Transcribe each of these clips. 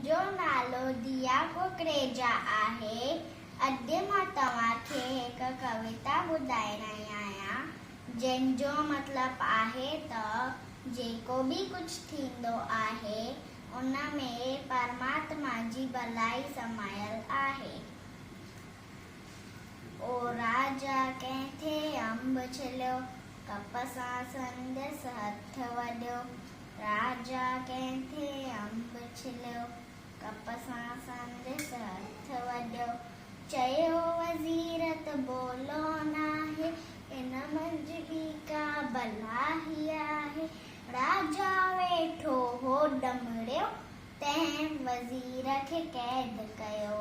मुंहिंजो नालो दिया कुकरेजा आहे। अॼु मां तव्हांखे हिकु कविता ॿुधाइण आई आहियां, जंहिंजो मतिलबु आहे त जेको बि कुझु थींदो आहे उन में परमात्मा जी भलाई समायल आहे। ओ राजा कंहिंथे अंब छिलियो, कप सां संदसि हथ वॾियो। राजा कंहिंथे अंब छिलियो, कप सां संदसि हथ वॾियो। चयो वज़ीर त बोलो नाहे, इन मंझि बि का भलाई आहे। राजा वेठो हो डमड़ियो, तंहिं वज़ीर खे क़ैद कयो।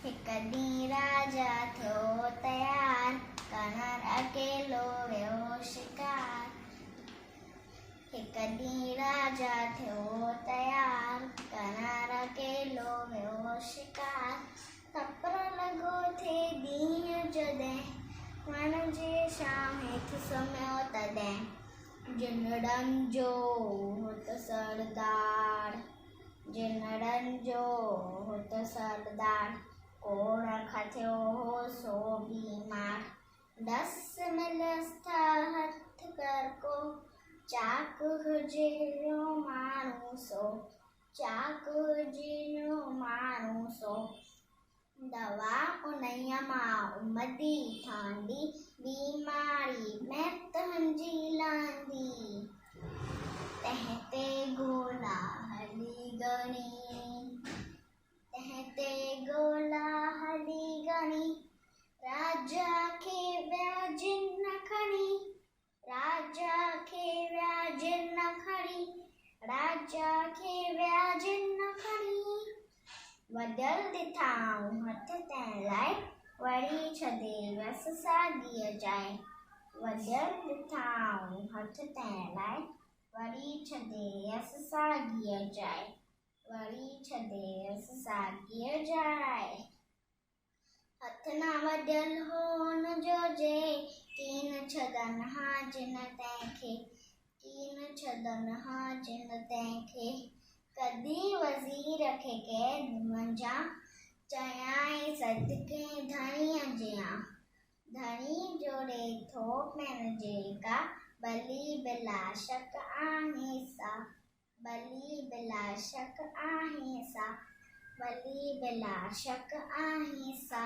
हिकु ॾींहुं राजा थियो तयार, करणु अकेलो वियो शिकार। हिकु ॾींहुं राजा थियो तयार, करणु अकेलो वियो शिकार। तपरो लॻो थिए ॾींहुं जॾहिं, वण जे छांव हेठि सुम्हियो तॾहिं। जिनड़नि जो हुत सरदार, जिनड़नि जो हुत सरदार, कोड़ थियो हो सो बीमार। डस मिलसि था हथ कर को, चाक हुजियो माण्हू सो, चाक हुजियो माण्हू सो। दवा उन्हीअ मां उमदी ठहंदी, बीमारी में तुंहिंजी लहंदी। तंहिं ते ॻोल्हा हली घणी, तंहिं ते ॻोल्हा हली घणी। राजा खे विया जिन खणी, राजा खे विया जिन खणी, राजा खे विया जिन खणी। वढियल ॾिठाऊं हथ तंहिं लाइ, वरी छॾे वियसि साॻीअ जाइ। वढियल ॾिठाऊं हथ तंहिं लाइ, वरी छॾे वियसि साॻीअ जाइ, वरी छॾे वियसि साॻीअ जाइ। हथ न वढियल हो हुनजो जे, कीन छॾनि हा जिन तंहिंखे, कीन छॾनि हा जिन तंहिंखे। कॾहिं वज़ीर खे क़ैद मंझां, चयाईं सदिके धणीअ जियां। धणी जोड़े थो पिण जेका, भली बिला शक आहे सा, भली बिला शक आहे सा, भली बिला शक आहे सा।